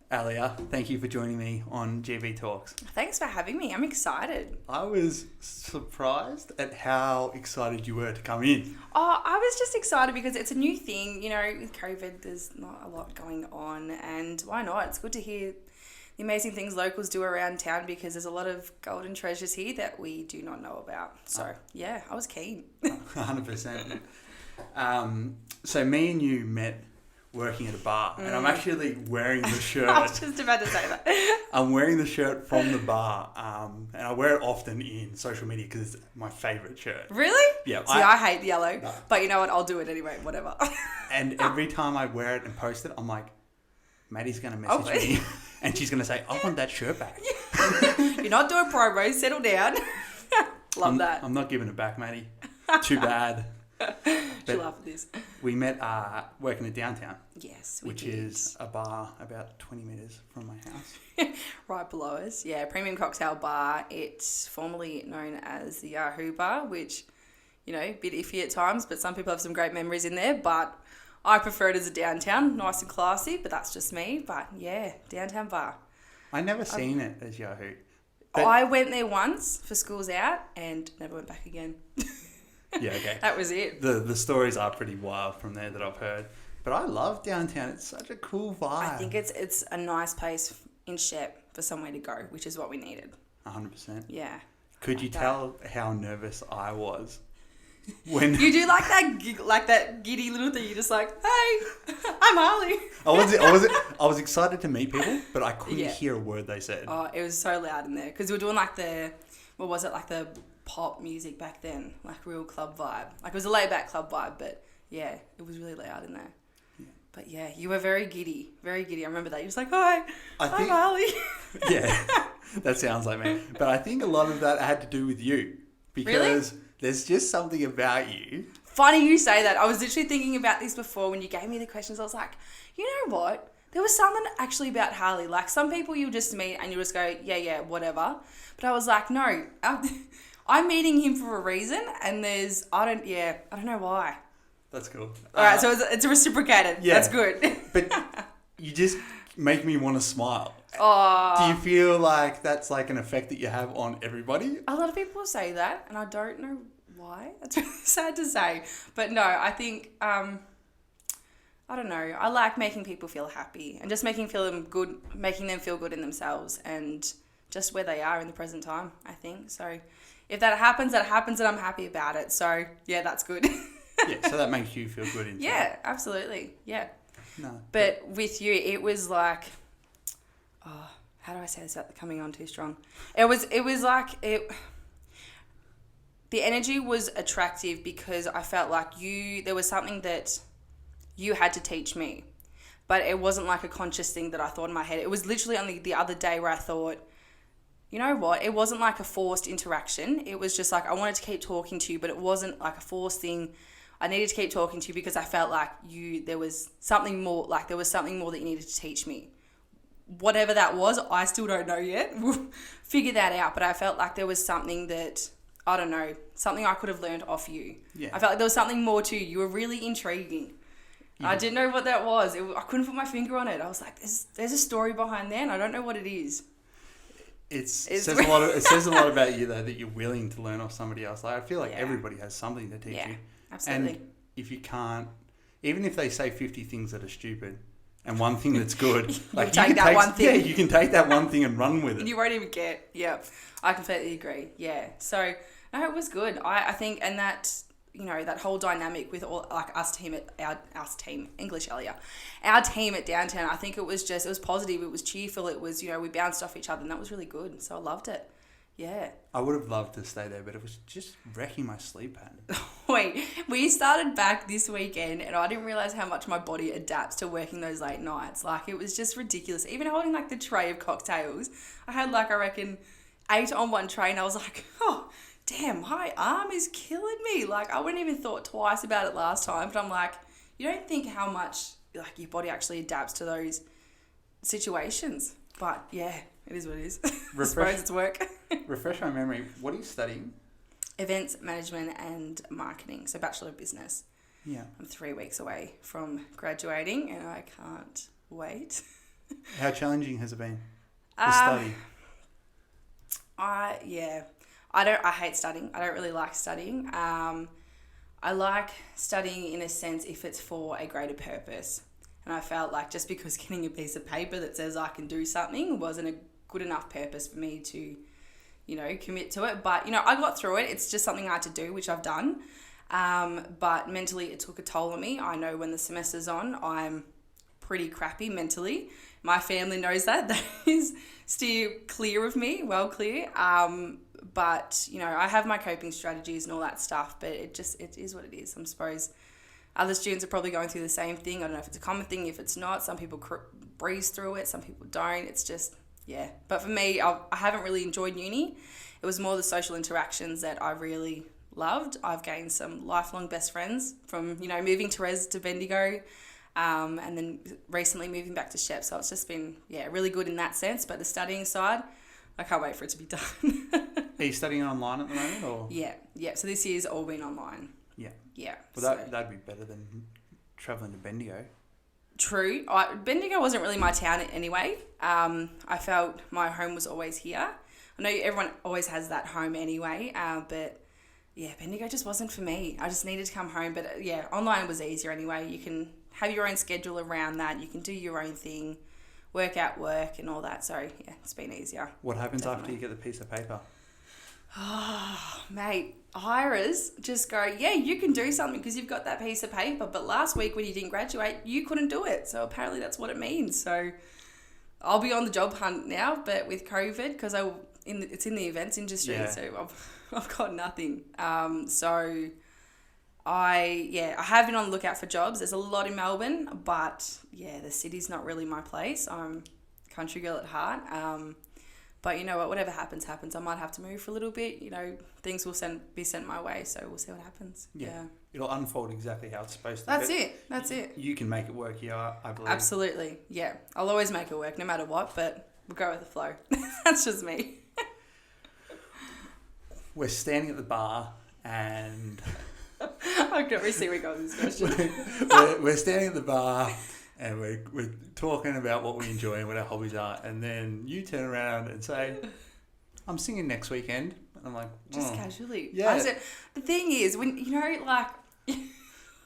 Ellia, thank you for joining me on GB Talks. Thanks for having me. I'm excited. I was surprised at how excited you were to come in. Oh, I was just excited because it's a new thing. You know, with COVID, there's not a lot going on, and why not? It's good to hear the amazing things locals do around town because there's a lot of golden treasures here that we do not know about. So, yeah, I was keen. 100%. So me and you met working at a bar, and I'm actually wearing the shirt. I was just about to say that. I'm wearing the shirt from the bar, and I wear it often in social media because it's my favourite shirt. Really? Yeah. See, I hate the yellow, but you know what? I'll do it anyway, whatever. And every time I wear it and post it, I'm like, Maddie's going to message me, and she's going to say, I want that shirt back. You're not doing promo, settle down. Love that. I'm not giving it back, Maddie. Too bad. She'll laugh at this. We met working at Downtown. Yes, which did. is a bar about 20 metres from my house. Right below us. Yeah, premium cocktail bar. It's formerly known as the Yahoo Bar, which, you know, a bit iffy at times, but some people have some great memories in there. But I prefer it as a Downtown, nice and classy, but that's just me. But yeah, Downtown Bar. I never seen it as Yahoo. I went there once for schools out and never went back again. Yeah, okay. That was it. The stories are pretty wild from there that I've heard. But I love Downtown. It's such a cool vibe. I think it's a nice place in Shep for somewhere to go, which is what we needed. 100%. Yeah. Could you tell how nervous I was when you do like that giddy little thing? You're just like, hey, I'm Harley. I was excited to meet people, but I couldn't hear a word they said. Oh, it was so loud in there because we were doing like the pop music back then, like real club vibe. Like it was a laid back club vibe, but yeah, it was really loud in there. Yeah. But yeah, you were very giddy, very giddy. I remember that. You was like, hi, I'm Harley. Yeah, that sounds like me. But I think a lot of that had to do with you because there's just something about you. Funny you say that. I was literally thinking about this before when you gave me the questions. I was like, you know what? There was something actually about Harley. Like some people you just meet and you just go, yeah, whatever. But I was like, no, I'm meeting him for a reason, and I don't know why. That's cool. All right, so it's reciprocated. Yeah, that's good. But you just make me want to smile. Oh. Do you feel like that's like an effect that you have on everybody? A lot of people say that, and I don't know why. That's really sad to say. But no, I think, I don't know. I like making people feel happy and just making them feel good in themselves and just where they are in the present time, I think. So if that happens, and I'm happy about it. So yeah, that's good. Yeah, so that makes you feel good inside. Yeah, absolutely. Yeah. No. But with you, it was like, how do I say this without coming on too strong? It was like the energy was attractive because I felt like there was something that you had to teach me, but it wasn't like a conscious thing that I thought in my head. It was literally only the other day where I thought, you know what? It wasn't like a forced interaction. It was just like I wanted to keep talking to you, but it wasn't like a forced thing. I needed to keep talking to you because I felt like there was something more that you needed to teach me. Whatever that was, I still don't know yet. We'll figure that out. But I felt like there was something that, I don't know, something I could have learned off you. Yeah. I felt like there was something more to you. You were really intriguing. Yeah. I didn't know what that was. I couldn't put my finger on it. I was like, there's a story behind there and I don't know what it is. It says a lot about you though that you're willing to learn off somebody else. Like I feel like everybody has something to teach you. Absolutely. And if you can't, even if they say 50 things that are stupid and one thing that's good, like you can take one thing. Yeah, you can take that one thing and run with it. You won't even care. Yeah, I completely agree. Yeah. So no, it was good. I think, and that, you know, that whole dynamic with all like our team English Ellia, our team at Downtown. I think it was positive. It was cheerful. It was, you know, we bounced off each other, and that was really good. So I loved it. Yeah. I would have loved to stay there, but it was just wrecking my sleep pattern. Wait, we started back this weekend and I didn't realise how much my body adapts to working those late nights. Like, it was just ridiculous. Even holding, like, the tray of cocktails, I had, like, I reckon 8 on one tray and I was like, oh, damn, my arm is killing me. Like, I wouldn't even thought twice about it last time, but I'm like, you don't think how much, like, your body actually adapts to those situations. But, yeah, it is what it is. I suppose it's work. Refresh my memory. What are you studying? Events management and marketing. So Bachelor of Business. Yeah. I'm 3 weeks away from graduating and I can't wait. How challenging has it been? The study? I hate studying. I don't really like studying. I like studying in a sense if it's for a greater purpose. And I felt like just because getting a piece of paper that says I can do something wasn't a good enough purpose for me to, commit to it. But, I got through it. It's just something I had to do, which I've done. But mentally it took a toll on me. I know when the semester's on, I'm pretty crappy mentally. My family knows that. That is steer clear of me, well clear. But, I have my coping strategies and all that stuff, but it is what it is. I suppose other students are probably going through the same thing. I don't know if it's a common thing, if it's not. Some people breeze through it, some people don't. It's just, yeah. But for me, I haven't really enjoyed uni. It was more the social interactions that I really loved. I've gained some lifelong best friends from, moving to Res to Bendigo, and then recently moving back to Shep. So it's just been, really good in that sense. But the studying side, I can't wait for it to be done. Are you studying online at the moment? Or? Yeah. So this year's all been online. Yeah. Well, that'd be better than travelling to Bendigo. True. Bendigo wasn't really my town anyway. I felt my home was always here. I know everyone always has that home anyway, but yeah, Bendigo just wasn't for me. I just needed to come home. But online was easier anyway. You can have your own schedule around that. You can do your own thing, work and all that. So yeah, it's been easier. What happens after you get the piece of paper? Oh, mate, Iras just go, yeah, you can do something because you've got that piece of paper. But last week when you didn't graduate, you couldn't do it. So apparently that's what it means. So I'll be on the job hunt now, but with COVID, because it's in the events industry, so I've got nothing. So I have been on the lookout for jobs. There's a lot in Melbourne, but yeah, the city's not really my place. I'm a country girl at heart. But you know what? Whatever happens. I might have to move for a little bit. Things will be sent my way, so we'll see what happens. Yeah. It'll unfold exactly how it's supposed to. That's it. You can make it work, I believe. Absolutely, yeah. I'll always make it work, no matter what, but we'll go with the flow. That's just me. We're standing at the bar and... I can already see where we go with this question. we're standing at the bar and we're talking about what we enjoy and what our hobbies are, and then you turn around and say, I'm singing next weekend. And I'm like, just casually. Yeah. The thing is, when,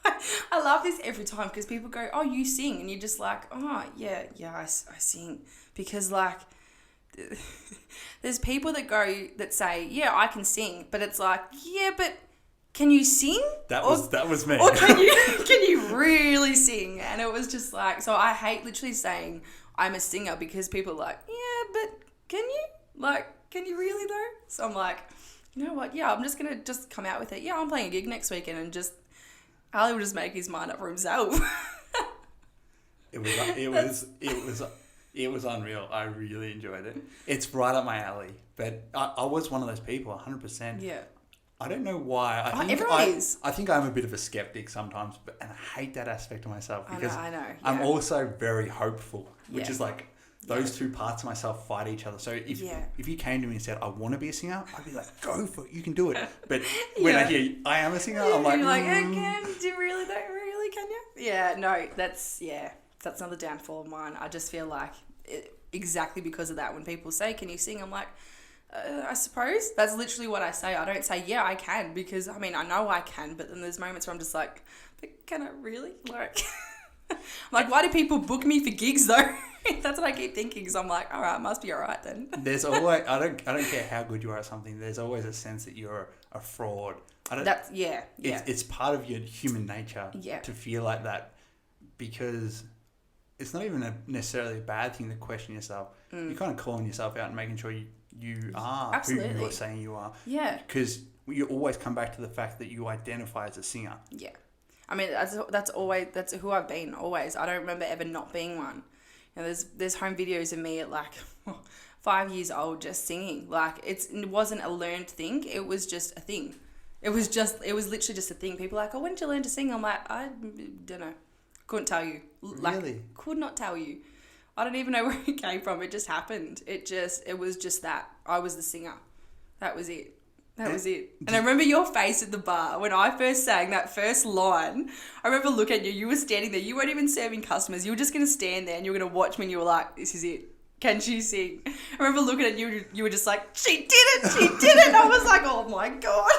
I love this every time because people go, oh, you sing, and you're just like, oh, yeah, I sing. Because, there's people that say, yeah, I can sing, but it's like, yeah, but can you sing? That was me. Or can you really sing? And it was just like, so I hate literally saying I'm a singer because people are like, yeah, but can you? Can you really though? So I'm like, you know what? Yeah, I'm just going to come out with it. Yeah, I'm playing a gig next weekend, and Ali will just make his mind up for himself. It was unreal. I really enjoyed it. It's right up my alley. But I was one of those people, 100%. Yeah. I don't know why. I think I'm a bit of a skeptic sometimes, and I hate that aspect of myself because I know. Yeah. I'm also very hopeful, which is like those two parts of myself fight each other. So if you came to me and said, I want to be a singer, I'd be like, go for it. You can do it. But when I hear I am a singer, I'm like, you're like, can you really though? Really, can you? Yeah, no, that's another downfall of mine. I just feel like exactly because of that. When people say, can you sing? I'm like, I suppose. That's literally what I say. I don't say, yeah, I can, because, I know I can, but then there's moments where I'm just like, but can I really? Why do people book me for gigs, though? That's what I keep thinking, because I'm like, all right, must be all right then. There's always, I don't care how good you are at something, there's always a sense that you're a fraud. It's part of your human nature to feel like that, because it's not even necessarily a bad thing to question yourself. You're kind of calling yourself out and making sure you are Absolutely. who you are saying you are. Yeah. Because you always come back to the fact that you identify as a singer. Yeah. That's who I've been always. I don't remember ever not being one. There's home videos of me at 5 years old just singing. It wasn't a learned thing. It was just a thing. It was literally just a thing. People are like, oh, when did you learn to sing? I'm like, I don't know. Couldn't tell you. Really? Could not tell you. I don't even know where it came from. It just happened. It was just that. I was the singer. That was it. That was it. And I remember your face at the bar when I first sang that first line. I remember looking at you. You were standing there. You weren't even serving customers. You were just going to stand there and you were going to watch me and you were like, this is it. Can she sing? I remember looking at you. You were just like, she did it. She did it. And I was like, oh, my God.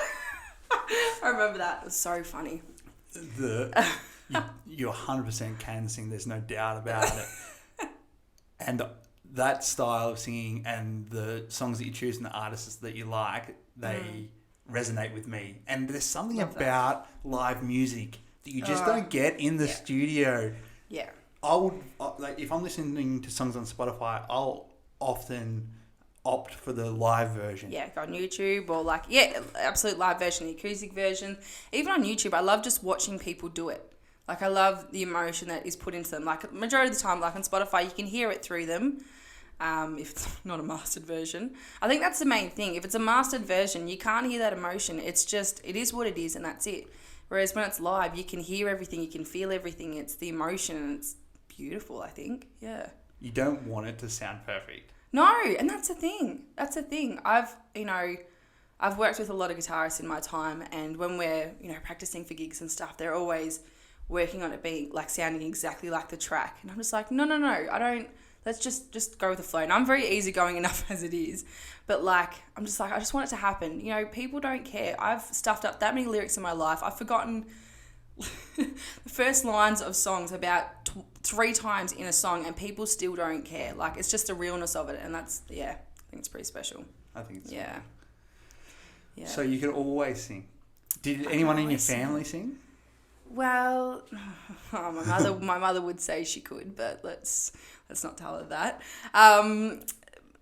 I remember that. It was so funny. You 100% can sing. There's no doubt about it. And that style of singing and the songs that you choose and the artists that you like, they resonate with me. And there's something about live music that you just don't get in the studio. Yeah. I would, like, if I'm listening to songs on Spotify, I'll often opt for the live version. Yeah, go on YouTube or absolute live version, the acoustic version. Even on YouTube, I love just watching people do it. Like, I love the emotion that is put into them. Like, majority of the time, like on Spotify, you can hear it through them. If it's not a mastered version. I think that's the main thing. If it's a mastered version, you can't hear that emotion. It's just, it is what it is and that's it. Whereas when it's live, you can hear everything, you can feel everything. It's the emotion and it's beautiful, I think. Yeah. You don't want it to sound perfect. No, and that's the thing. That's the thing. I've worked with a lot of guitarists in my time, and when we're, practicing for gigs and stuff, they're always working on it being like sounding exactly like the track. And I'm just like, no, I don't. Let's just go with the flow. And I'm very easygoing enough as it is. But I'm just like, I just want it to happen. People don't care. I've stuffed up that many lyrics in my life. I've forgotten the first lines of songs about 3 times in a song and people still don't care. Like, it's just the realness of it. And that's, I think it's pretty special. I think it's yeah. So you could always sing. Did anyone in your family sing? Well, my mother would say she could, but let's not tell her that.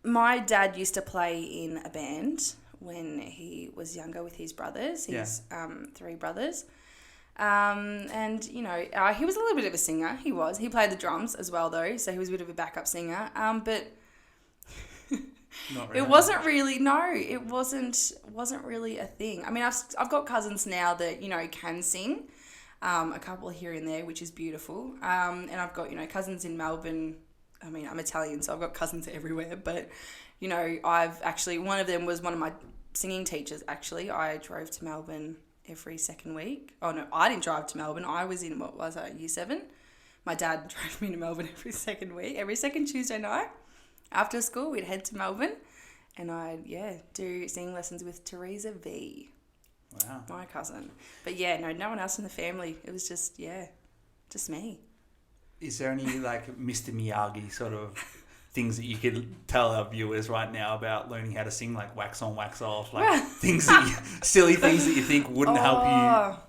My dad used to play in a band when he was younger with his brothers. He's 3 brothers. And, he was a little bit of a singer. He played the drums as well, though, so he was a bit of a backup singer. But not really. It wasn't really, it wasn't really a thing. I mean, I've got cousins now that, can sing. A couple here and there, which is beautiful. And I've got, cousins in Melbourne. I mean, I'm Italian, so I've got cousins everywhere. But, I've actually, one of them was one of my singing teachers, actually. I drove to Melbourne every second week. Oh, no, I didn't drive to Melbourne. I was in, year 7? My dad drove me to Melbourne every second week. Every second Tuesday night after school, we'd head to Melbourne. And I'd, do singing lessons with Teresa V. Wow. My cousin. But no one else in the family. It was just me. Is there any Mr. Miyagi sort of things that you could tell our viewers right now about learning how to sing, like wax on, wax off, silly things that you think wouldn't help you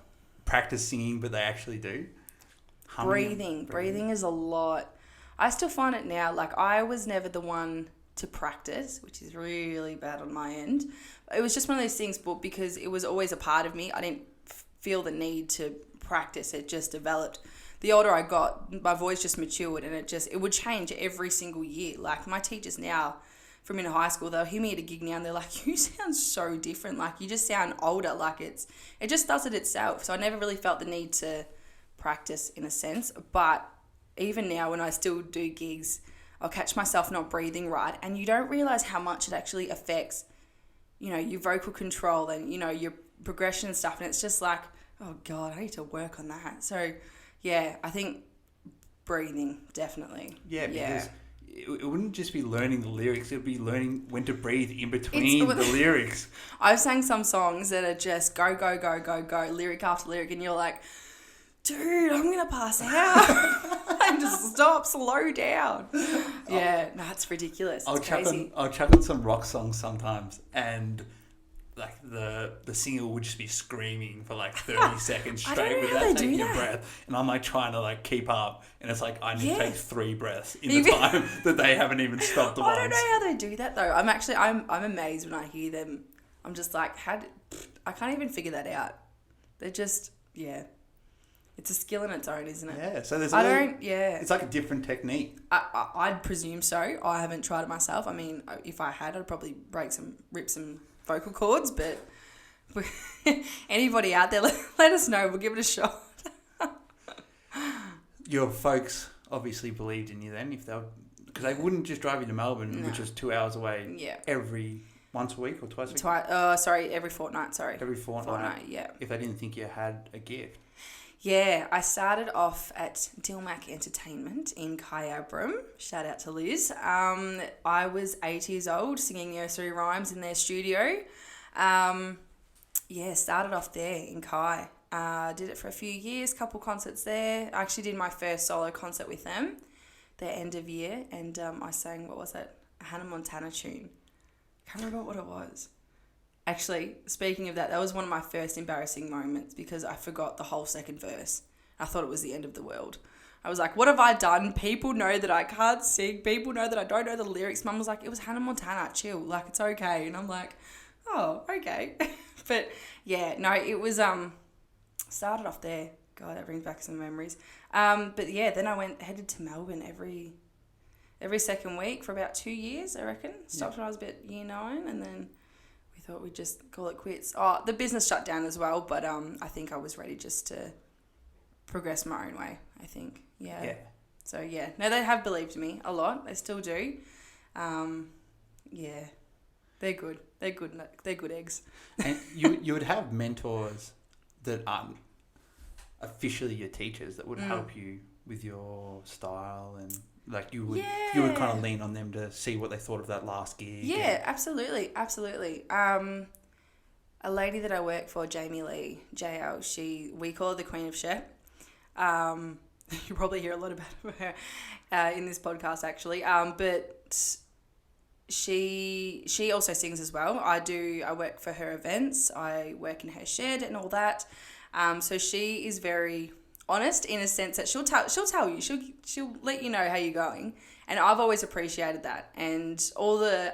practice singing, but they actually do? Breathing is a lot. I still find it now. Like, I was never the one to practice, which is really bad on my end. It was just one of those things, but because it was always a part of me, I didn't feel the need to practice. It just developed. The older I got, my voice just matured, and it would change every single year. Like, my teachers now from in high school, they'll hear me at a gig now and they're like, you sound so different. Like, you just sound older. Like, it just does it itself. So I never really felt the need to practice in a sense. But even now when I still do gigs, I'll catch myself not breathing right, and you don't realise how much it actually affects, your vocal control and, your progression and stuff. And it's just like, oh God, I need to work on that. So, I think breathing, definitely. Yeah, because it wouldn't just be learning the lyrics, it would be learning when to breathe in between the lyrics. I've sang some songs that are just go, go, go, go, go, lyric after lyric, and you're like, dude, I'm going to pass out. And just stop, slow down. Yeah, no, it's ridiculous. It's crazy. I'll chuck on some rock songs sometimes, and the singer would just be screaming for 30 seconds straight without taking a breath. And I'm trying to keep up, and it's I need to take 3 breaths in the time that they haven't even stopped once. I don't know how they do that though. I'm amazed when I hear them. I'm just like, I can't even figure that out. They're just, it's a skill in its own, isn't it? Yeah, so there's it's like a different technique. I'd presume so. I haven't tried it myself. I mean, if I had, I'd probably rip some vocal cords, but anybody out there, let us know. We'll give it a shot. Your folks obviously believed in you then, because they wouldn't just drive you to Melbourne, which was 2 hours away, every once a week or twice a week? Every fortnight, Every fortnight, yeah. If they didn't think you had a gift. Yeah, I started off at Dilmac Entertainment in Kyabram. Shout out to Liz. I was 8 years old singing nursery rhymes in their studio. Started off there in Kai. Did it for a few years, couple concerts there. I actually did my first solo concert with them, their end of year, and I sang, what was it? A Hannah Montana tune. Can't remember what it was. Actually, speaking of that, that was one of my first embarrassing moments because I forgot the whole second verse. I thought it was the end of the world. I was like, what have I done? People know that I can't sing. People know that I don't know the lyrics. Mum was like, it was Hannah Montana, chill. Like, it's okay. And I'm like, oh, okay. But yeah, no, it was, started off there. God, that brings back some memories. But yeah, then I headed to Melbourne every second week for about 2 years, I reckon. Stopped when I was about year 9, and then we thought we'd just call it quits. Oh, the business shut down as well, but I think I was ready just to progress my own way, I think. Yeah. So yeah, no, they have believed me a lot. They still do. Yeah, they're good. They're good eggs. And you would have mentors that aren't officially your teachers that would help you with your style, and like you would kind of lean on them to see what they thought of that last gig. Yeah, absolutely. A lady that I work for, Jamie Lee, JL, we call her the Queen of Shep. You probably hear a lot about her in this podcast, actually. But she also sings as well. I work for her events. I work in her shed and all that. So she is very honest in a sense that she'll tell you. She'll let you know how you're going. And I've always appreciated that. And all the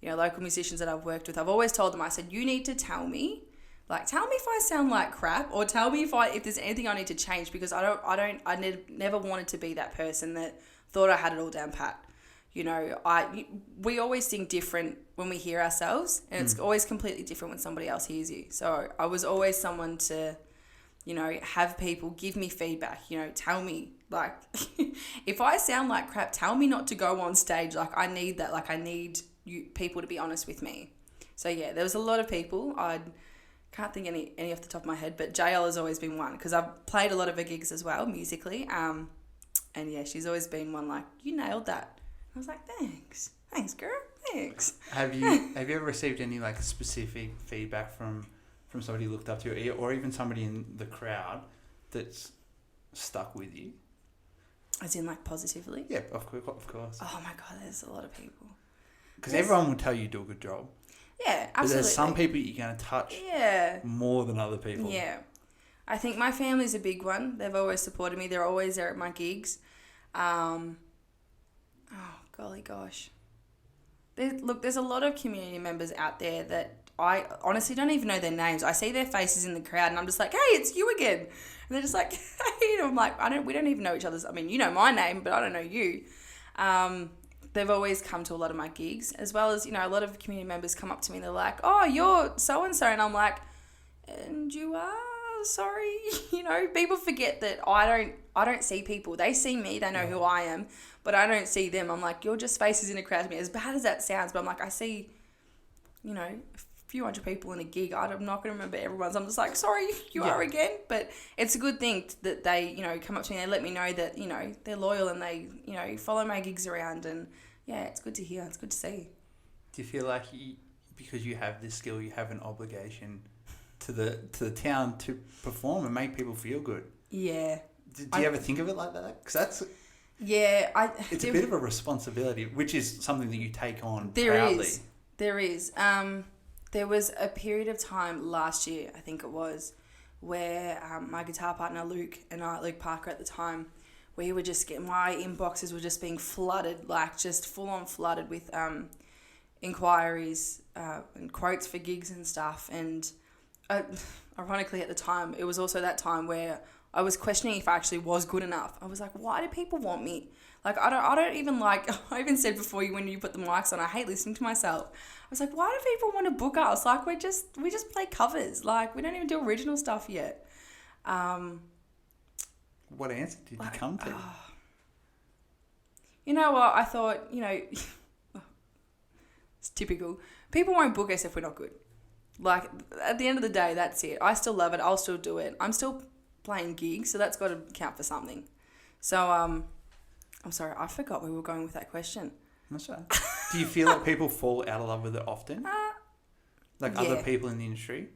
local musicians that I've worked with, I've always told them, I said, you need to tell me if I sound like crap, or tell me if there's anything I need to change, because I never wanted to be that person that thought I had it all down pat. We always sing different when we hear ourselves, and it's always completely different when somebody else hears you. So I was always someone to, have people give me feedback, tell me, like, if I sound like crap, tell me not to go on stage. Like, I need that. Like, I need people to be honest with me. So yeah, there was a lot of people. I can't think any off the top of my head, but JL has always been one, because I've played a lot of her gigs as well, musically. And yeah, she's always been one like, you nailed that. I was like, thanks girl, thanks. Have you ever received any like specific feedback from somebody you looked up to, or even somebody in the crowd that's stuck with you? As in, like, positively? Yeah, of course. Oh my God, there's a lot of people. Because everyone will tell you do a good job. Yeah, absolutely. But there's some people you're going to touch more than other people. Yeah. I think my family's a big one. They've always supported me. They're always there at my gigs. Oh, golly gosh. There's a lot of community members out there that I honestly don't even know their names. I see their faces in the crowd and I'm just like, hey, it's you again. And they're just like, hey. And I'm like, we don't even know each other's. I mean, you know my name, but I don't know you. They've always come to a lot of my gigs, as well as, a lot of community members come up to me and they're like, oh, you're so-and-so. And I'm like, and you are? Sorry. People forget that I don't see people. They see me. They know who I am, but I don't see them. I'm like, you're just faces in a crowd to me. As bad as that sounds, but I'm like, I see, a few hundred people in a gig. I'm not going to remember everyone's. I'm just like, sorry, you are again. But it's a good thing that they, come up to me and they let me know that, they're loyal and they, follow my gigs around. And yeah, it's good to hear. It's good to see. Do you feel like because you have this skill, you have an obligation to the town to perform and make people feel good? Yeah. Do you ever think of it like that? Because that's... Yeah. It's a bit of a responsibility, which is something that you take on proudly. There is. There was a period of time last year, I think it was, where my guitar partner Luke Parker at the time, we were just my inboxes were just being flooded, like just full on flooded with inquiries and quotes for gigs and stuff. And ironically at the time, it was also that time where I was questioning if I actually was good enough. I was like, why do people want me? Like, I don't even like, I even said before when you put the mics on, I hate listening to myself. I was like, why do people want to book us? Like, we just play covers. Like, we don't even do original stuff yet. What answer did you come to? You know what? I thought, It's typical. People won't book us if we're not good. Like, at the end of the day, that's it. I still love it. I'll still do it. I'm still playing gigs, so that's got to count for something. So, I'm sorry, I forgot where we were going with that question. That's right. Do you feel like people fall out of love with it often? Other people in the industry?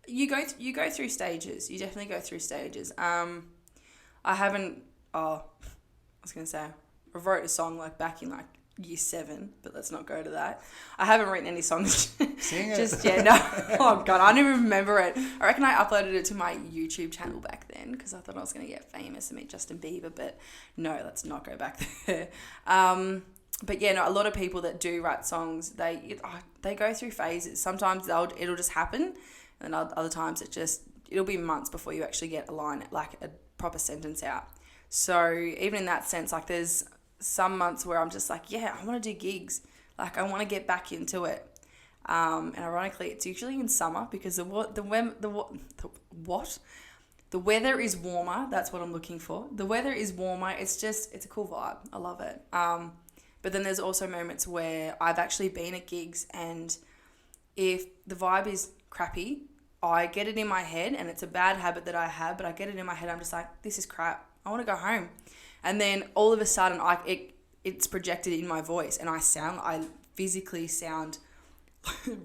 You go through stages. You definitely go through stages. I haven't... I was going to say, I wrote a song back in year 7, but let's not go to that. I haven't written any songs Sing just yet. No. Oh God, I don't even remember it. I reckon I uploaded it to my YouTube channel back then because I thought I was going to get famous and meet Justin Bieber, but no, let's not go back there. But yeah, no, a lot of people that do write songs, they go through phases. Sometimes it'll just happen, and other times it'll be months before you actually get a line, a proper sentence out. So even in that sense, there's some months where I'm just I want to do gigs. I want to get back into it. And ironically, it's usually in summer because the weather is warmer. That's what I'm looking for. The weather is warmer. It's a cool vibe. I love it. But then there's also moments where I've actually been at gigs, and if the vibe is crappy, I get it in my head, and it's a bad habit that I have, but I get it in my head. I'm just this is crap. I want to go home. And then all of a sudden, it's projected in my voice, and I physically sound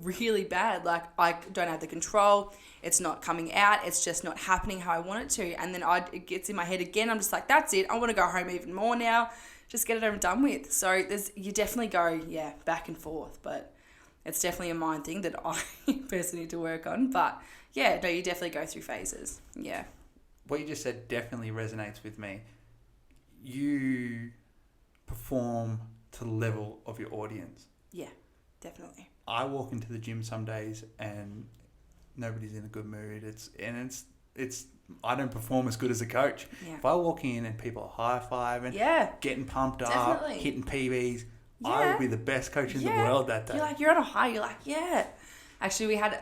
really bad. I don't have the control. It's not coming out. It's just not happening how I want it to. And then it gets in my head again. I'm just that's it. I want to go home even more now. Just get it over and done with. So you definitely go, back and forth. But it's definitely a mind thing that I personally need to work on. But yeah, no, you definitely go through phases. Yeah. What you just said definitely resonates with me. You perform to the level of your audience. Yeah, definitely. I walk into the gym some days and nobody's in a good mood. It's I don't perform as good as a coach. Yeah. If I walk in and people are high-fiving, getting pumped up, hitting PBs, I will be the best coach in the world that day. You're on a high. You're yeah. Actually, we had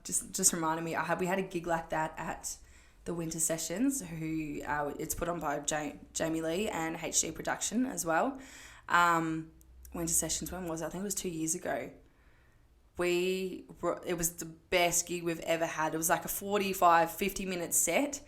just reminded me. We had a gig like that at the Winter Sessions, who it's put on by Jamie Lee and HD Production as well. Winter Sessions, when was it? I think it was 2 years ago. It was the best gig we've ever had. It was a 50 minute set.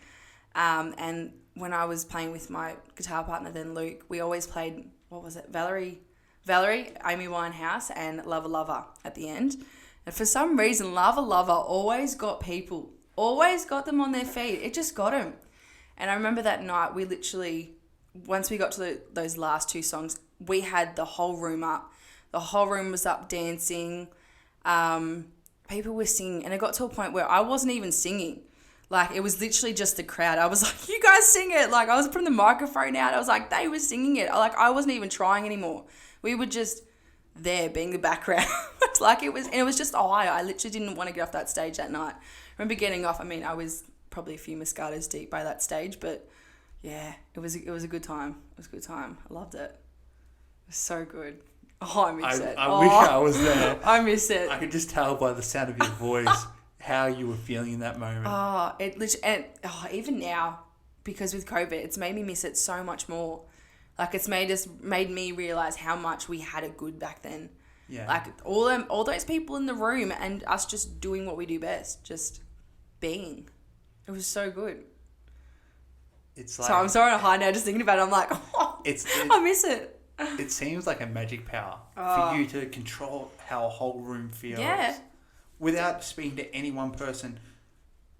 And when I was playing with my guitar partner, then Luke, we always played, what was it? Valerie, Amy Winehouse, and Lover Lover at the end. And for some reason, Lover Lover always got them on their feet. It just got them. And I remember that night, we literally, once we got to those last 2 songs, we had the whole room up. The whole room was up dancing. People were singing, and it got to a point where I wasn't even singing. It was literally just the crowd. I was you guys sing it. I was putting the microphone out. I was they were singing it. I wasn't even trying anymore. We were just there being the background. It was just a high. I literally didn't want to get off that stage that night. I remember getting off. I was probably a few Moscatos deep by that stage, but yeah, it was a good time. It was a good time. I loved it. It was so good. Oh, I miss it. I wish I was there. I miss it. I could just tell by the sound of your voice how you were feeling in that moment. Oh, even now, because with COVID, it's made me miss it so much more. It's made me realise how much we had it good back then. Yeah. All those people in the room and us just doing what we do best, just being. It was so good. So I'm sorry on a high now, just thinking about it. I'm I miss it. It seems like a magic power for you to control how a whole room feels. Yeah. Without speaking to any one person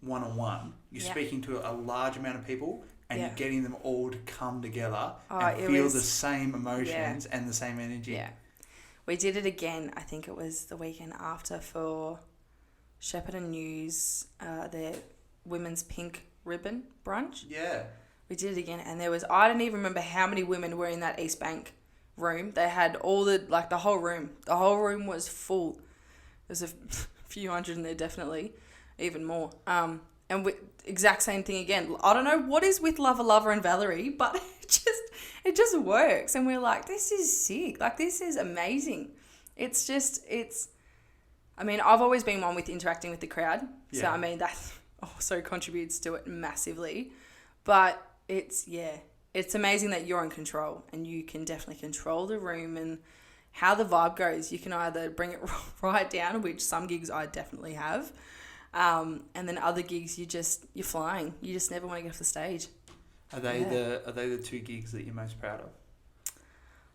one-on-one. You're speaking to a large amount of people and you're getting them all to come together and feel the same emotions and the same energy. Yeah. We did it again, I think it was the weekend after, for Shepherd and News, their Women's Pink Ribbon brunch. Yeah. We did it again, and I don't even remember how many women were in that East Bank room. They had all the whole room. The whole room was full. There's a few hundred in there, definitely, even more. And exact same thing again. I don't know what is with Lover Lover and Valerie, but it just works. And we're this is sick. This is amazing. I've always been one with interacting with the crowd. Yeah. So, that also contributes to it massively. But it's amazing that you're in control and you can definitely control the room how the vibe goes. You can either bring it right down, which some gigs I definitely have, and then other gigs you're flying. You just never want to get off the stage. Are they the two gigs that you're most proud of?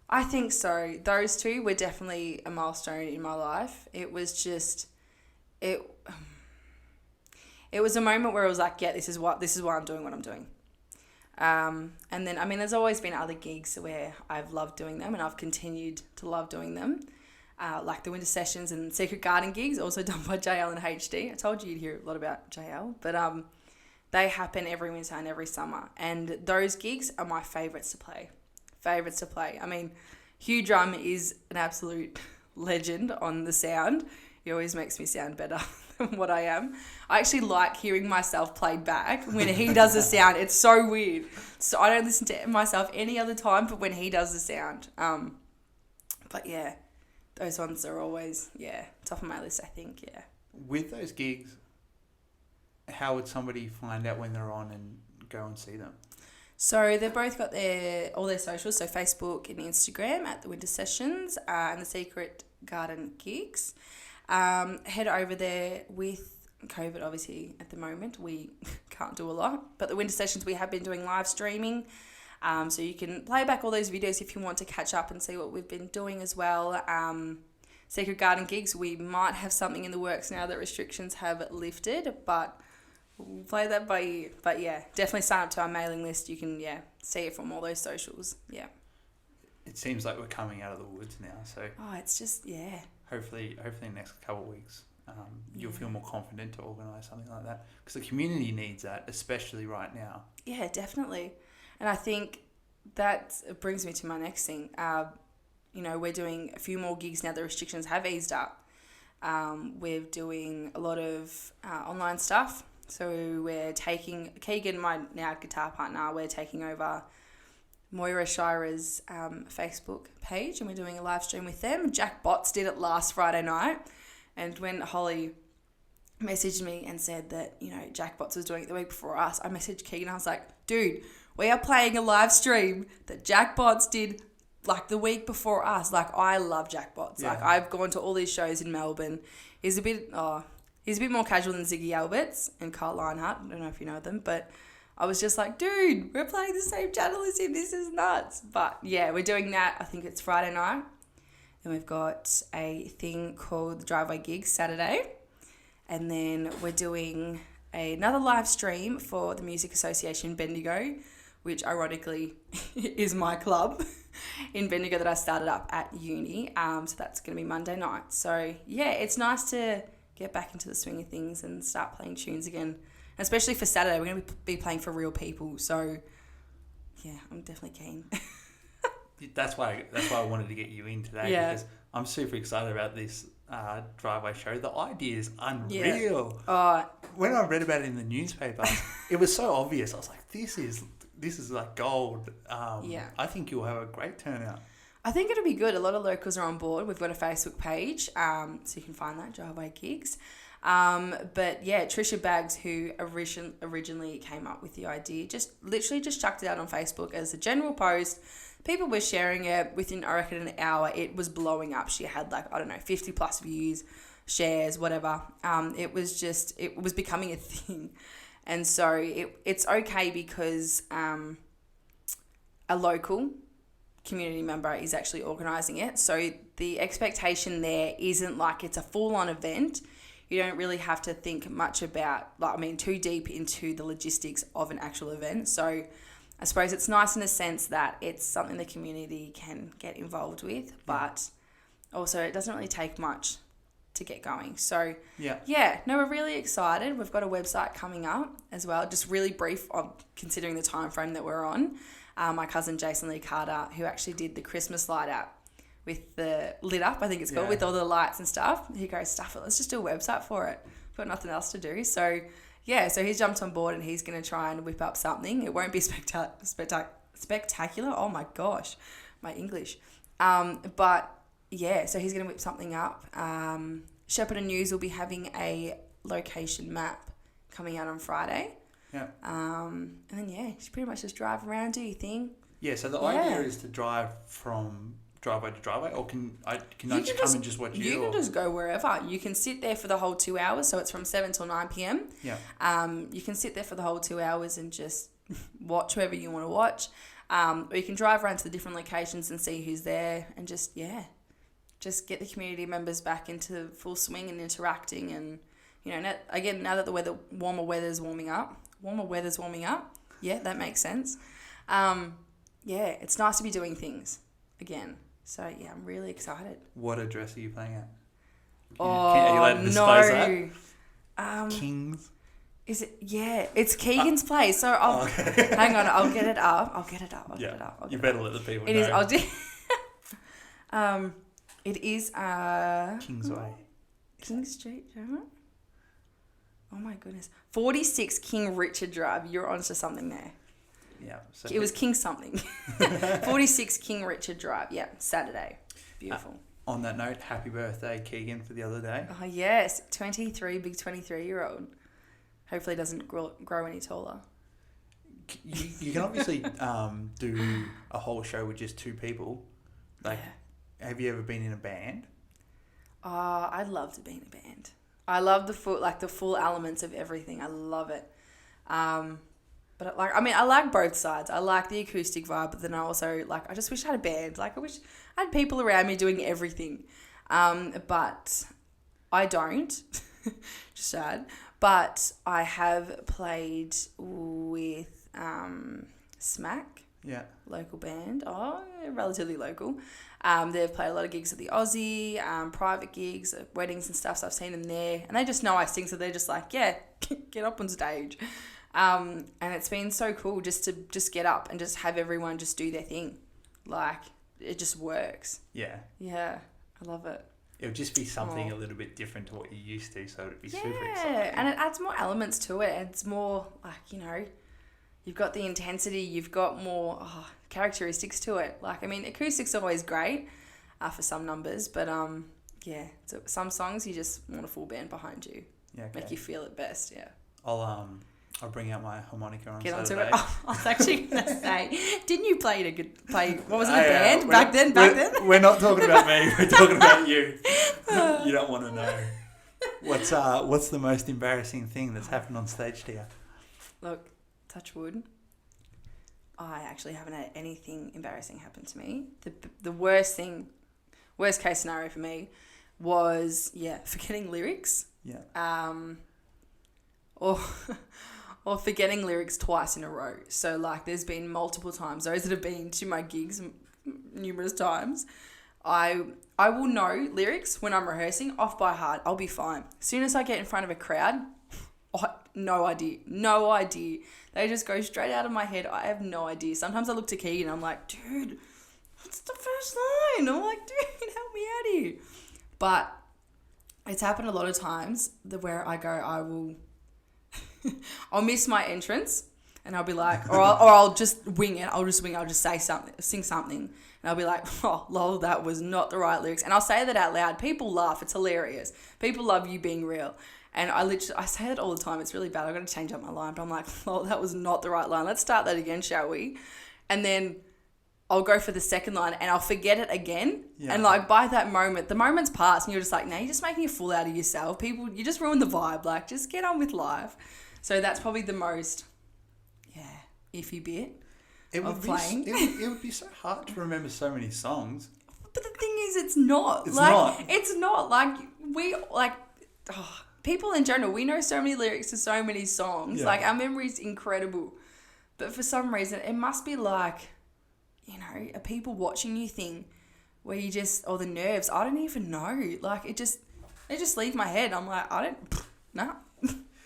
I think so. Those two were definitely a milestone in my life. It was just it was a moment where I was like, yeah, this is why I'm doing what I'm doing. And then, I mean, there's always been other gigs where I've loved doing them and I've continued to love doing them, like the winter sessions and Secret Garden gigs, also done by JL and HD. I told you you'd hear a lot about JL, but they happen every winter and every summer. And those gigs are my favourites to play. I mean, Hugh Drum is an absolute legend on the sound. He always makes me sound better than what I am. I actually like hearing myself played back when he does the sound. It's so weird. So I don't listen to myself any other time but when he does the sound. But yeah, those ones are always, top of my list, I think, yeah. With those gigs, how would somebody find out when they're on and go and see them? So they've both got all their socials, so Facebook and Instagram at the Winter Sessions and the Secret Garden gigs. Head over there. With COVID, obviously, at the moment, we can't do a lot. But the Winter Sessions, we have been doing live streaming. So you can play back all those videos if you want to catch up and see what we've been doing as well. Secret Garden gigs, we might have something in the works now that restrictions have lifted, but we'll play that by ear. But yeah, definitely sign up to our mailing list. You can, see it from all those socials. Yeah. It seems like we're coming out of the woods now, so... Oh, it's just, Hopefully in the next couple of weeks, you'll feel more confident to organise something like that. Because the community needs that, especially right now. Yeah, definitely. And I think that brings me to my next thing. We're doing a few more gigs now the restrictions have eased up. We're doing a lot of online stuff. So we're taking... Keegan, my now guitar partner, we're taking over Moira Shira's Facebook page and we're doing a live stream with them. Jack Botts did it last Friday night, and when Holly messaged me and said that, Jack Botts was doing it the week before us, I messaged Keegan and I was like, dude, we are playing a live stream that Jack Botts did like the week before us. Like, I love Jack Botts. Yeah. Like, I've gone to all these shows in Melbourne. He's a bit more casual than Ziggy Alberts and Carl Lionheart. I don't know if you know them, but I was just like, dude, we're playing the same channel as him. This is nuts. But yeah, we're doing that. I think it's Friday night. Then we've got a thing called the Driveway Gigs Saturday. And then we're doing another live stream for the Music Association Bendigo, which ironically is my club in Bendigo that I started up at uni. So that's going to be Monday night. So yeah, it's nice to get back into the swing of things and start playing tunes again. Especially for Saturday, we're going to be playing for real people. So, yeah, I'm definitely keen. That's why I wanted to get you in today. Yeah. Because I'm super excited about this driveway show. The idea is unreal. Yeah. When I read about it in the newspaper, it was so obvious. I was like, this is like gold. I think you'll have a great turnout. I think it'll be good. A lot of locals are on board. We've got a Facebook page, so you can find that, Driveway Gigs. But yeah, Trisha Baggs, who originally came up with the idea, literally just chucked it out on Facebook as a general post. People were sharing it. Within, I reckon, an hour, it was blowing up. She had 50 plus views, shares, whatever. It was becoming a thing. And so it's okay because a local community member is actually organising it. So the expectation there isn't like it's a full-on event. You don't really have to think much about, too deep into the logistics of an actual event. So I suppose it's nice in a sense that it's something the community can get involved with, but also it doesn't really take much to get going. So we're really excited. We've got a website coming up as well, just really brief on considering the time frame that we're on. My cousin Ellia Leocata, who actually did the Christmas light out with the lit up, I think it's called, with all the lights and stuff. He goes, stuff it, let's just do a website for it. We've got nothing else to do. So he's jumped on board and he's going to try and whip up something. It won't be spectacular. Oh my gosh, my English. So he's going to whip something up. Shepherd and News will be having a location map coming out on Friday. Yeah. And then, you pretty much just drive around, do your thing. Yeah, so the idea is to drive from driveway to driveway, or can I just come and just watch you? You can just go wherever. You can sit there for the whole 2 hours, so it's from 7 till 9 p.m. Yeah. You can sit there for the whole 2 hours and just watch whoever you want to watch. Or you can drive around to the different locations and see who's there and just get the community members back into full swing and interacting. And, now that the warmer weather's warming up. Yeah, that makes sense. It's nice to be doing things again. So, yeah, I'm really excited. What address are you playing at? Are you allowed to disclose that? Kings? Is it? Yeah, it's Keegan's place. So hang on, I'll get it up. I'll get it up. You better let the people know. It is. I'll do. It is Kingsway. King Street. Oh my goodness, 46 King Richard Drive. You're onto something there. Yeah. So it was King something. 46 King Richard Drive. Yeah, Saturday. Beautiful. On that note, happy birthday, Keegan, for the other day. Oh yes, 23, big 23-year-old. Hopefully doesn't grow any taller. You can obviously do a whole show with just two people. Have you ever been in a band? I'd love to be in a band. I love the full elements of everything. I love it. But I like both sides. I like the acoustic vibe, but then I also I just wish I had a band. I wish I had people around me doing everything. But I don't. Just sad. But I have played with Smack. Yeah. Local band. Relatively local. They've played a lot of gigs at the Aussie, private gigs, weddings and stuff, so I've seen them there. And they just know I sing, so they're just get up on stage. And it's been so cool just to get up and just have everyone just do their thing. It just works. Yeah. Yeah, I love it. It would just be something a little bit different to what you're used to, so it'd be super exciting. Yeah, and it adds more elements to it. It's more you've got the intensity, you've got more characteristics to it. Acoustics are always great for some numbers, but so some songs you just want a full band behind you. Yeah, okay. Make you feel it best, yeah. I'll bring out my harmonica on Get Saturday. onto it. I was actually going to say, didn't you play what was it, a band back then? We're not talking about me, we're talking about you. You don't want to know. What's the most embarrassing thing that's happened on stage to you? Look, touch wood. I actually haven't had anything embarrassing happen to me. The worst case scenario for me was, forgetting lyrics. Yeah. Or forgetting lyrics twice in a row. So, there's been multiple times, those that have been to my gigs numerous times, I will know lyrics when I'm rehearsing off by heart. I'll be fine. As soon as I get in front of a crowd, no idea. They just go straight out of my head. I have no idea. Sometimes I look to Keegan and I'm like, dude, what's the first line? I'm like, dude, help me out here. But it's happened a lot of times where I go, I'll miss my entrance and I'll be like, or I'll just wing it. I'll just say something, sing something. And I'll be like, oh, lol, that was not the right lyrics. And I'll say that out loud. People laugh. It's hilarious. People love you being real. And I say that all the time. It's really bad. I've got to change up my line. But I'm like, lol, that was not the right line. Let's start that again, shall we? And then I'll go for the second line and I'll forget it again. Yeah. And by that moment, the moment's passed and you're just like, now you're just making a fool out of yourself. People, you just ruined the vibe. Just get on with life. So that's probably the most, iffy bit of playing. It would be so hard to remember so many songs. But the thing is, it's not. It's not. People in general, we know so many lyrics to so many songs. Yeah. Our memory's incredible. But for some reason, it must be a people watching you thing where you just, or the nerves, I don't even know. They just leave my head. I'm like,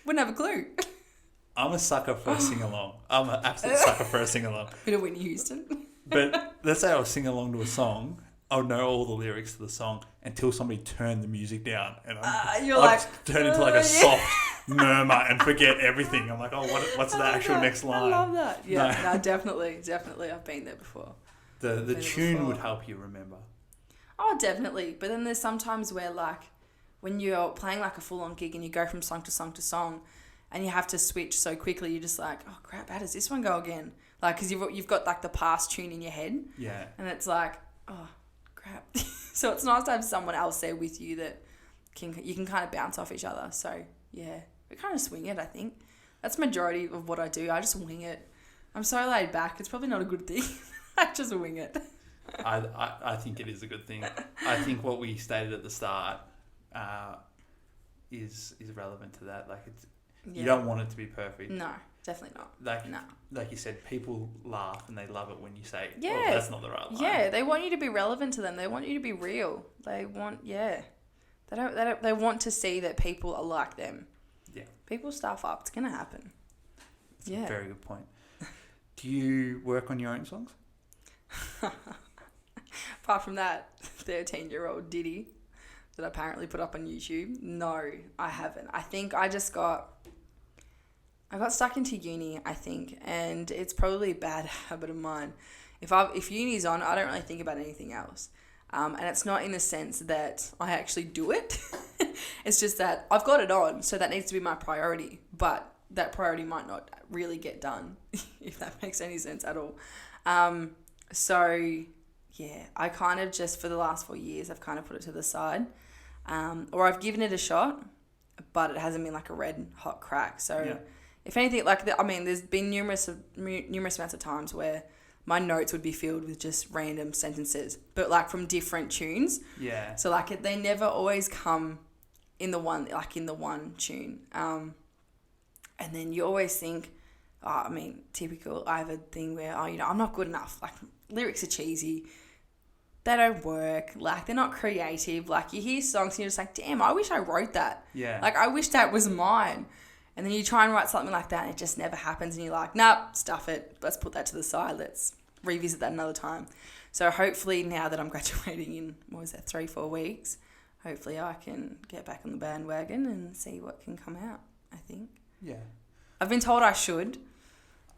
wouldn't have a clue. I'm a sucker for a sing-along. I'm an absolute sucker for a sing-along. Bit of Whitney Houston. But let's say I'll sing along to a song. I would know all the lyrics to the song until somebody turned the music down. And I'll turn into a soft murmur and forget everything. I'm like, what's the actual next line? I love that. Yeah, no, definitely. I've been there before. The tune would help you remember. Oh, definitely. But then there's sometimes where when you're playing a full-on gig and you go from song to song to song and you have to switch so quickly, you're just like, oh crap, how does this one go again? Because you've got the past tune in your head. Yeah. And it's like, oh, crap. So it's nice to have someone else there with you that you can kind of bounce off each other. So, yeah, we kind of swing it, I think. That's majority of what I do. I just wing it. I'm so laid back. It's probably not a good thing. I just wing it. I think it is a good thing. I think what we stated at the start is relevant to that. Like, you don't want it to be perfect. No, definitely not. Like you said, people laugh and they love it when you say, well, that's not the right line. Yeah, they want you to be relevant to them. They want you to be real. They want, They want to see that people are like them. Yeah. People stuff up. It's going to happen. That's a very good point. Do you work on your own songs? Apart from that 13-year-old ditty that I apparently put up on YouTube, no, I haven't. I think I got stuck into uni, I think, and it's probably a bad habit of mine. If uni's on, I don't really think about anything else. And it's not in the sense that I actually do it. It's just that I've got it on, so that needs to be my priority. But that priority might not really get done, if that makes any sense at all. So, yeah, I kind of just, for the last 4 years, I've kind of put it to the side. Or I've given it a shot, but it hasn't been like a red hot crack. So, if anything, there's been numerous amounts of times where my notes would be filled with just random sentences, but like from different tunes. Yeah. So like they never always come in the one tune. And then you always think, typical. I have a thing where, I'm not good enough. Like, lyrics are cheesy. They don't work. Like, they're not creative. Like, you hear songs and you're just like, damn, I wish I wrote that. Yeah. Like, I wish that was mine. And then you try and write something like that and it just never happens. And you're like, nah, stuff it. Let's put that to the side. Let's revisit that another time. So hopefully now that I'm graduating in, 3-4 weeks, hopefully I can get back on the bandwagon and see what can come out, I think. Yeah. I've been told I should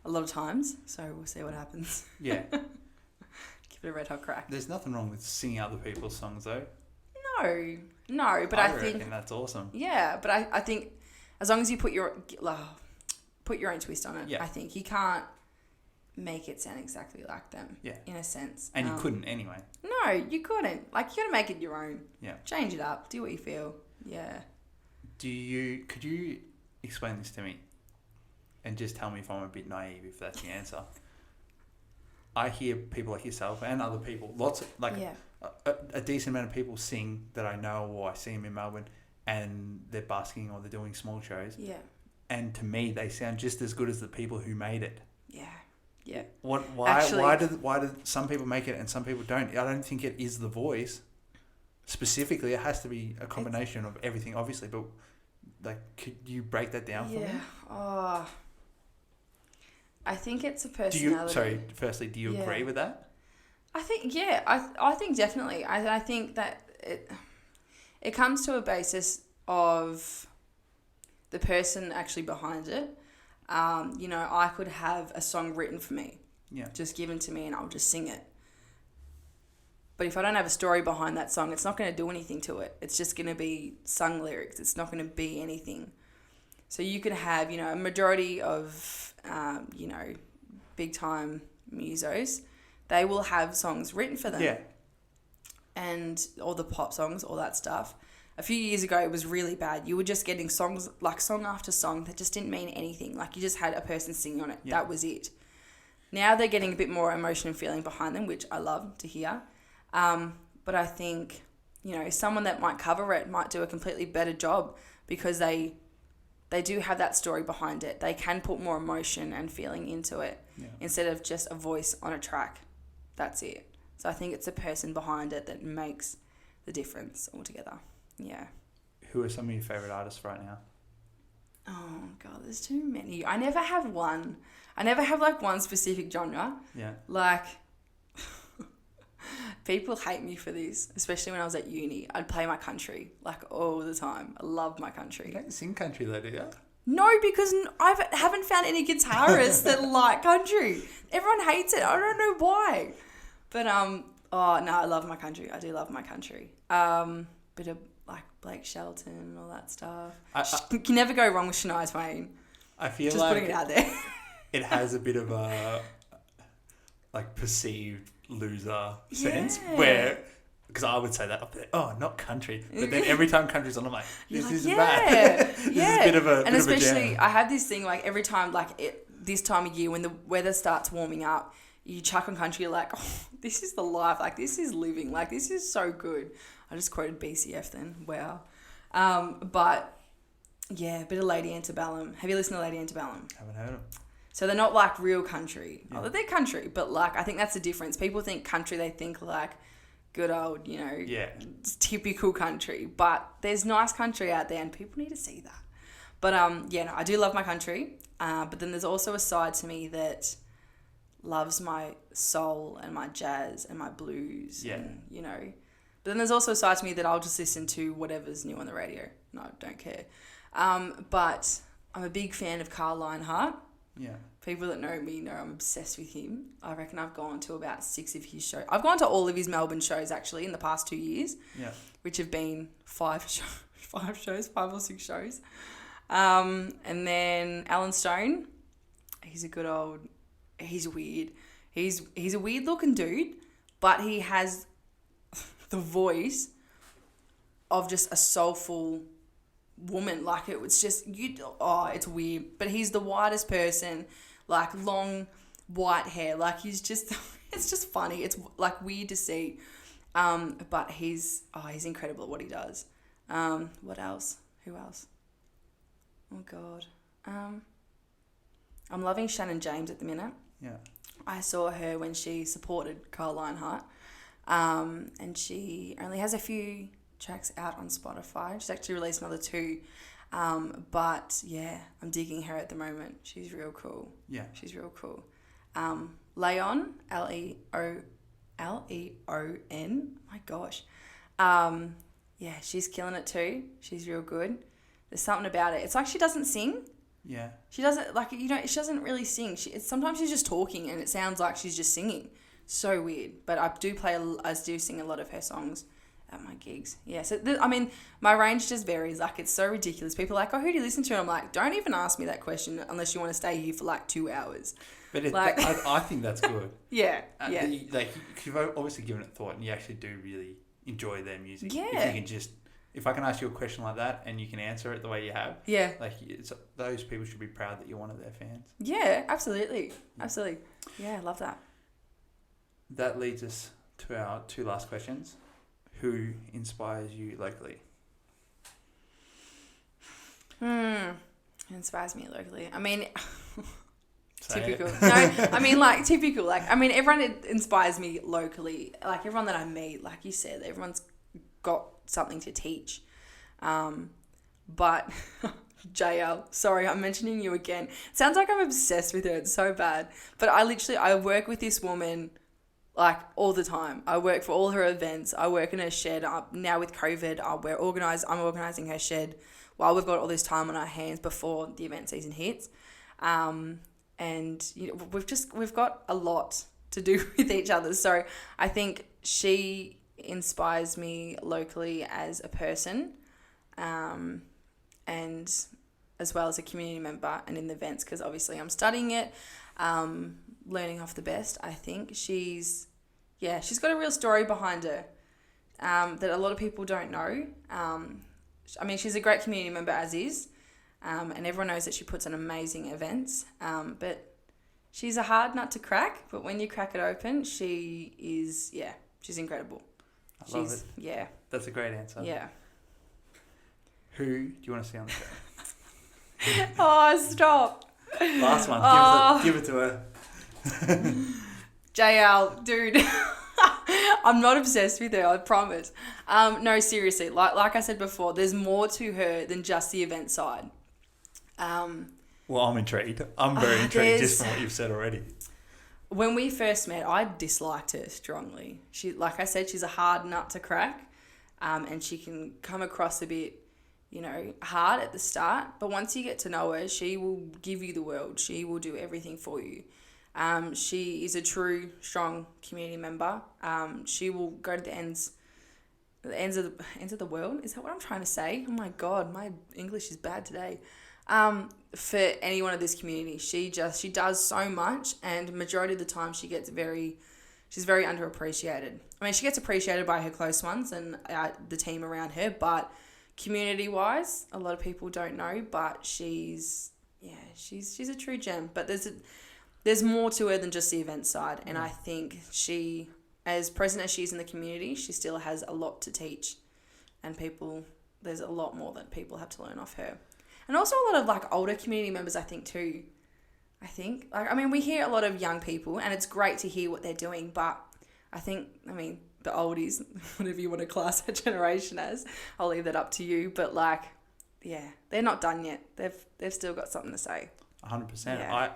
a lot of times, so we'll see what happens. Yeah. Give it a red hot crack. There's nothing wrong with singing other people's songs, though. No, but I think... that's awesome. Yeah, but I think as long as you put your own twist on it, I think you can't make it sound exactly like them, in a sense. And you couldn't anyway. No, you couldn't. Like, you got to make it your own. Yeah. Change it up. Do what you feel. Yeah. Could you explain this to me? And just tell me if I'm a bit naive, if that's the answer. I hear people like yourself and other people, a decent amount of people sing that I know or I see them in Melbourne and they're busking or they're doing small shows. Yeah. And to me, they sound just as good as the people who made it. Yeah. Yeah. Why do some people make it and some people don't? I don't think it is the voice. Specifically, it has to be a combination of everything, obviously. But could you break that down for me? Oh, I think it's a personality. Firstly, do you agree with that? I think I think definitely. I think that it comes to a basis of the person actually behind it. I could have a song written for me, just given to me, and I'll just sing it. But if I don't have a story behind that song, it's not going to do anything to it. It's just going to be sung lyrics. It's not going to be anything. So you could have, a majority of, big time musos, they will have songs written for them. Yeah. And all the pop songs, all that stuff. A few years ago, it was really bad. You were just getting songs, like song after song, that just didn't mean anything. Like, you just had a person singing on it. Yeah. That was it. Now they're getting a bit more emotion and feeling behind them, which I love to hear. But I think, someone that might cover it might do a completely better job because they do have that story behind it. They can put more emotion and feeling into it instead of just a voice on a track. That's it. So I think it's the person behind it that makes the difference altogether. Yeah. Who are some of your favourite artists right now? Oh, God, there's too many. I never have one. I never have, one specific genre. Yeah. People hate me for this, especially when I was at uni. I'd play my country, all the time. I love my country. You don't sing country though, do you? No, because I haven't found any guitarists that like country. Everyone hates it. I don't know why. But, I love my country. I do love my country. Bit of, Blake Shelton and all that stuff. You can never go wrong with Shania Twain. I feel just putting it out there. It has a bit of a, perceived loser sense where because I would say that, oh, not country. But then every time country's on, I'm like, this isn't bad. This is a bit of a And especially, jam. I have this thing, like, every time, like, this time of year when the weather starts warming up, you chuck on country, you're like, oh, this is the life. Like, this is living. Like, this is so good. I just quoted BCF then. Wow. But, yeah, a bit of Lady Antebellum. Have you listened to Lady Antebellum? Haven't heard of them. So they're not, like, real country. Yeah. Oh, they're country, but, like, I think that's the difference. People think country, they think, like, good old, typical country. But there's nice country out there, and people need to see that. But, I do love my country. But then there's also a side to me that loves my soul and my jazz and my blues. Yeah. And, But then there's also a side to me that I'll just listen to whatever's new on the radio. No, I don't care. But I'm a big fan of Carl Lionheart. Yeah. People that know me know I'm obsessed with him. I reckon I've gone to about 6 of his shows. I've gone to all of his Melbourne shows, actually, in the past 2 years. Yeah. Which have been 5 or 6 shows. And then Alan Stone, he's weird. He's a weird looking dude, but he has the voice of just a soulful woman. Like, it's just, it's weird. But he's the whitest person, like long white hair. Like, he's just, it's just funny. It's like weird to see. But he's incredible at what he does. What else? Who else? Oh, God. I'm loving Shannon James at the minute. Yeah. I saw her when she supported Carl Lionheart. And she only has a few tracks out on Spotify. She's actually released another 2. But, yeah, I'm digging her at the moment. She's real cool. Yeah. She's real cool. Leon, Leon. My gosh. Yeah, she's killing it too. She's real good. There's something about it. It's like she doesn't sing. Yeah. She doesn't, like, she doesn't really sing. Sometimes she's just talking and it sounds like she's just singing. So weird. But I do sing a lot of her songs at my gigs. Yeah. So, my range just varies. Like, it's so ridiculous. People are like, oh, who do you listen to? And I'm like, don't even ask me that question unless you want to stay here for like 2 hours. But I think that's good. Yeah. You've obviously given it thought and you actually do really enjoy their music. Yeah. If I can ask you a question like that and you can answer it the way you have, those people should be proud that you're one of their fans. Yeah, absolutely. Absolutely. Yeah, I love that. That leads us to our 2 last questions. Who inspires you locally? Who inspires me locally? Typical. Typical. Everyone inspires me locally. Like, everyone that I meet, like you said, everyone's got something to teach. But JL, sorry, I'm mentioning you again. Sounds like I'm obsessed with her. It's so bad. But I work with this woman like all the time. I work for all her events. I work in her shed. Now with COVID, I'm organising her shed while we've got all this time on our hands before the event season hits. And we've got a lot to do with each other. So I think she inspires me locally as a person, and as well as a community member and in the events, because obviously I'm studying it, learning off the best. I think she's got a real story behind her that a lot of people don't know. She's a great community member as is, and everyone knows that she puts on amazing events, but she's a hard nut to crack. But when you crack it open, she's incredible. I love it. Yeah. That's a great answer. Yeah. Who do you want to see on the show? Oh, stop. Last one. Give it to her. JL, dude. I'm not obsessed with her, I promise. No, seriously. Like I said before, there's more to her than just the event side. Well, I'm intrigued. I'm very intrigued just from what you've said already. When we first met, I disliked her strongly. Like I said, she's a hard nut to crack, and she can come across a bit, hard at the start. But once you get to know her, she will give you the world. She will do everything for you. She is a true, strong community member. She will go to the ends of the world. Is that what I'm trying to say? Oh my God, my English is bad today. For anyone of this community, she does so much, and majority of the time she gets very she's very underappreciated. I mean, she gets appreciated by her close ones and the team around her, but community-wise, a lot of people don't know, but she's a true gem. But there's more to her than just the event side, and I think she, as present as she is in the community, she still has a lot to teach, and there's a lot more that people have to learn off her. And also a lot of like older community members, I think too. We hear a lot of young people, and it's great to hear what they're doing, but the oldies, whatever you want to class that generation as, I'll leave that up to you. But they're not done yet. They've still got something to say. 100%. Yeah.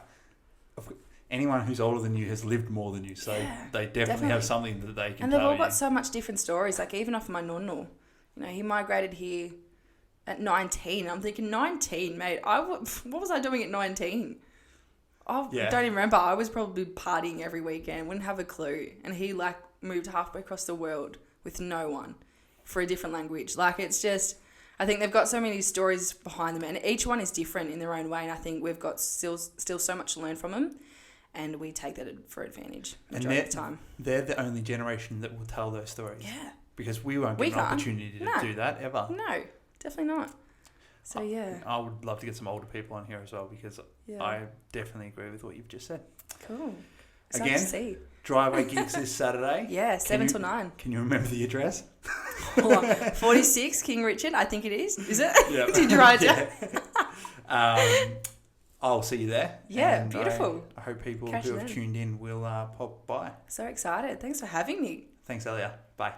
Anyone who's older than you has lived more than you, so they definitely have something that they can tell you. And they've all got so much different stories. Like even off my nonno, he migrated here at 19. I'm thinking 19, mate. What was I doing at 19? I don't even remember. I was probably partying every weekend. Wouldn't have a clue. And he moved halfway across the world with no one for a different language. It's just, I think they've got so many stories behind them, and each one is different in their own way. And I think we've got still so much to learn from them, and we take that for advantage majority of the time. They're the only generation that will tell those stories. Yeah. Because we won't get an opportunity to do that ever. No, definitely not. So, I would love to get some older people on here as well, because I definitely agree with what you've just said. Cool. Again, Driveway Gigs this Saturday. 7 till 9. Can you remember the address? 46 King Richard, I think it is. Is it? Yeah. Did you write it down? I'll see you there. Yeah, beautiful. I hope people who have tuned in will pop by. So excited. Thanks for having me. Thanks, Ellia. Bye.